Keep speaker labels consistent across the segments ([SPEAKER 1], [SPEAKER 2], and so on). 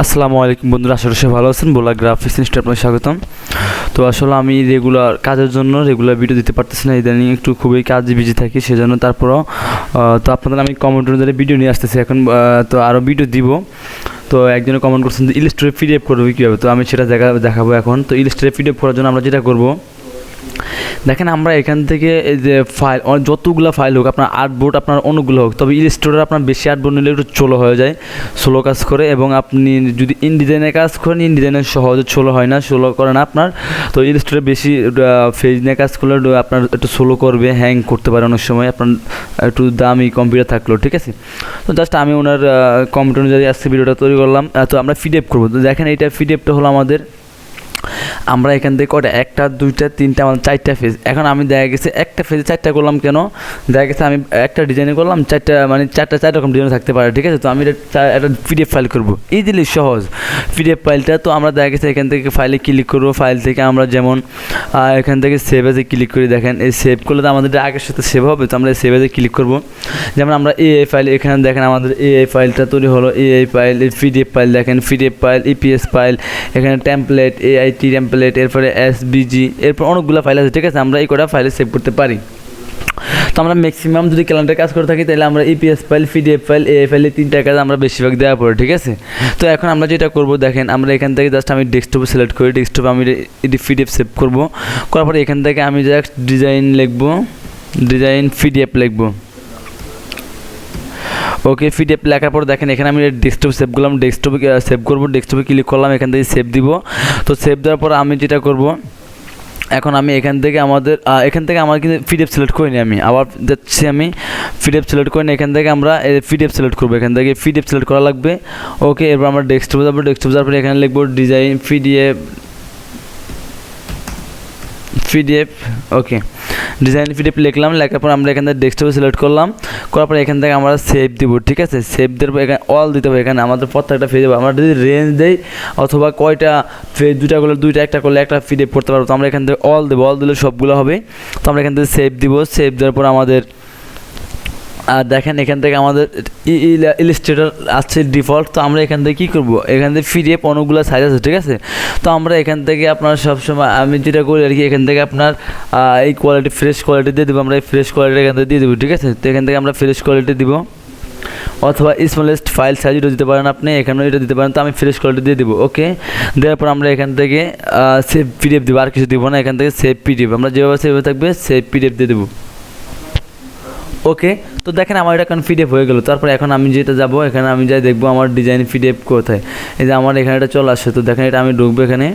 [SPEAKER 1] আসসালামু আলাইকুম বন্ধুরা, আশা করি সবাই ভালো আছেন। ভোলা গ্রাফিক্স ইনস্টিটিউটে আপনাকে স্বাগতম। তো আসলে আমি রেগুলার কাজের জন্য রেগুলার ভিডিও দিতে পারতেছি না, ইদানিং একটু খুবই কাজে বিজি থাকি, সেজন্য তারপরও তো আপনাদের আমি কমেন্ট অনুযায়ী ভিডিও নিয়ে আসতেছি এখন। তো আরও ভিডিও দিব। তো একজনে কমেন্ট করছেন যে ইলাস্ট্রেটর পিডিএফ করবে কীভাবে, তো আমি সেটা দেখাবো এখন। তো ইলাস্ট্রেটর পিডিএফ করার জন্য আমরা যেটা করব, দেখেন আমরা এখান থেকে এই যে ফাইল, যতগুলো ফাইল হোক, আপনার আর্টবোর্ড আপনার অনেকগুলো হোক, তবে ইলাস্ট্রেটর আপনার বেশি আর্টবোর্ড নিলে একটু স্লো হয়ে যায়, স্লো কাজ করে। এবং আপনি যদি ইনডিজাইনের কাজ করেন, ইনডিজাইনের সহজে স্লো হয় না, স্লো করে না আপনার। তো ইলাস্ট্রেটর বেশি ফেজ নিয়ে কাজ করলে আপনার একটু স্লো করবে, হ্যাং করতে পারে অনেক সময়, আপনার একটু দামি কম্পিউটার থাকলেও, ঠিক আছে। তো জাস্ট আমি ওনার কমেন্ট অনুযায়ী আজকে ভিডিওটা তৈরি করলাম। তো আমরা পিডিএফ করবো। তো দেখেন এইটা পিডিএফটা হলো আমাদের, আমরা এখান থেকে কটা, একটা দুইটা তিনটা, আমাদের চারটা ফেজ। এখন আমি দেখা গেছে একটা ফেজে চারটা করলাম, কেন দেখা গেছে আমি একটা ডিজাইনে করলাম চারটা, মানে চার রকম ডিজাইন থাকতে পারে, ঠিক আছে। তো আমি একটা পিডিএফ ফাইল করবো, ইজিলি সহজ পিডিএফ ফাইলটা। তো আমরা দেখা গেছে এখান থেকে ফাইলে ক্লিক করবো, ফাইল থেকে আমরা যেমন এখান থেকে সেভ এজে ক্লিক করি। দেখেন এই সেভ করলে তো আমাদের আগের সাথে সেভ হবে, তো আমরা সেভ এজে ক্লিক করবো। যেমন আমরা এই ফাইল, এখানে দেখেন আমাদের এই ফাইলটা তৈরি হলো, এই ফাইল, পিডিএফ ফাইল, দেখেন পিডিএফ ফাইল, ইপিএস ফাইল, এখানে টেমপ্লেট, এআইটি টেমপ্লেট, এরপরে এসবিজি, এরপর অনেকগুলো ফাইল আছে, ঠিক আছে। আমরা এই কটা ফাইলে সেভ করতে পারি। তো আমরা ম্যাক্সিমাম যদি ক্যালেন্ডার কাজ করে থাকি, তাহলে আমরা ইপিএস ফাইল, পিডিএফ ফাইল, এই ফাইলে তিনটা কাজ আমরা বেশিরভাগ দেওয়া পড়ে, ঠিক আছে। তো এখন আমরা যেটা করবো, দেখেন আমরা এখান থেকে জাস্ট আমি ডেস্কটপে সিলেক্ট করি, ডেস্কটপে আমি এটি পিডিএফ সেভ করবো। করার পরে এখান থেকে আমি জাস্ট ডিজাইন লিখবো, ডিজাইন পিডিএফ লিখবো। ওকে, পিডিএফ লেখার পর দেখেন এখানে আমি ডেস্কটপ সেভ করলাম, ডেস্কটপে সেভ করবো, ডেস্কটপে ক্লিক করলাম, এখান থেকে সেভ দিব। তো সেভ দেওয়ার পর আমি যেটা করব, এখন আমি এখান থেকে আমার কিন্তু পিডিএফ সিলেক্ট করিনি, আমি আবার যাচ্ছি, আমি পিডিএফ সিলেক্ট করিনি, এখান থেকে আমরা পিডিএফ সিলেক্ট করবো, এখান থেকে পিডিএফ সিলেক্ট করা লাগবে। ওকে, এরপর আমরা ডেস্কটপে যাবো, ডেস্কটপ যাওয়ার পরে এখানে লিখবো ডিজাইন পিডিএফ। ওকে, ডিজাইন পিডিএফ লিখলাম, লেখার পর আমরা এখান থেকে ডেস্কটপে সিলেক্ট করলাম, করার পরে এখান থেকে আমরা সেভ দিব, ঠিক আছে। সেভ দেওয়ার পর এখানে অল দিতে হবে, এখানে আমাদের প্রত্যেকটা ফেজ আমরা যদি রেঞ্জ দেই অথবা কয়টা ফেজ, দুইটা করলে দুইটা, একটা করলে একটা পিডিএফ করতে পারবো। তো আমরা এখান থেকে অল দেবো, অল দিলে সবগুলো হবে। তো আমরা এখান থেকে সেভ দিব, সেভ দেওয়ার পর আমাদের আর দেখেন এখান থেকে আমাদের ইলাস্ট্রেটর আছে ডিফল্ট। তো আমরা এখান থেকে কী করবো, এখান থেকে পিডিএফ অনেকগুলো সাইজ আছে, ঠিক আছে। তো আমরা এখান থেকে আপনার সবসময় আমি যেটা করি আর কি, এখান থেকে আপনার এই কোয়ালিটি, ফ্রেশ কোয়ালিটি দিয়ে দেবো, আমরা এই ফ্রেশ কোয়ালিটি এখান থেকে দিয়ে দেবো, ঠিক আছে। তো এখান থেকে আমরা ফ্রেশ কোয়ালিটি দিব, অথবা স্মলেস্ট ফাইল সাইজও দিতে পারেন আপনি, এখানেও এটা দিতে পারেন। তো আমি ফ্রেশ কোয়ালিটি দিয়ে দেবো। ওকে, দেওয়ার পর আমরা এখান থেকে সেভ পিডিএফ দেবো, আর কিছু দিব না। এখান থেকে সেভ পিডিএফ, আমরা যেভাবে সেভাবে থাকবে সেভ পিডিএফ দিয়ে দেবো। ওকে, তো দেখেন আমার এটা এখন পিডিএফ হয়ে গেলো। তারপর এখন আমি যেটা যাবো, এখানে আমি যাই দেখবো আমার ডিজাইন পিডিএফ কোথায়। এই যে আমার এখানে এটা চলে আসছে। তো দেখেন এটা আমি ঢুকবো এখানে,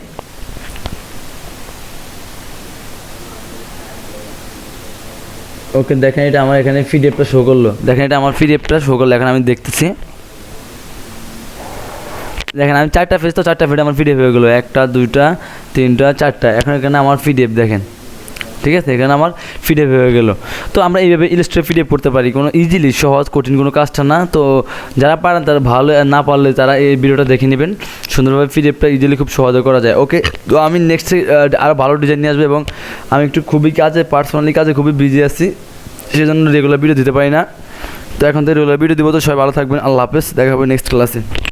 [SPEAKER 1] ওকে দেখেন এটা আমার এখানে পিডিএফটা শো করলো, দেখেন এটা আমার পিডিএফটা শো করলো, এখন আমি দেখতেছি। দেখেন আমি চারটা পেজ, তো চারটা পেজ আমার পিডিএফ হয়ে গেলো, একটা দুইটা তিনটা চারটা। এখন এখানে আমার পিডিএফ দেখেন, ঠিক আছে, এখানে আমার পিডিএফ হয়ে গেলো। তো আমরা এইভাবে ইলাস্ট্রেটর পিডিএফ করতে পারি, কোনো ইজিলি সহজ, কঠিন কোনো কাজটা না। তো যারা পারেন তারা ভালো, না পারলে তারা এই ভিডিওটা দেখে নেবেন, সুন্দরভাবে পিডিএফটা ইজিলি খুব সহজে করা যায়। ওকে, তো আমি নেক্সট আরও ভালো ডিজাইন নিয়ে আসবো, এবং আমি একটু খুবই পার্সোনালি কাজে খুবই বিজি আছি, সেজন্য রেগুলার ভিডিও দিতে পারি না। তো এখন থেকে রেগুলার ভিডিও দিব। তো সবাই ভালো থাকবেন, আল্লাহ হাফেজ, দেখা হবে নেক্সট ক্লাসে।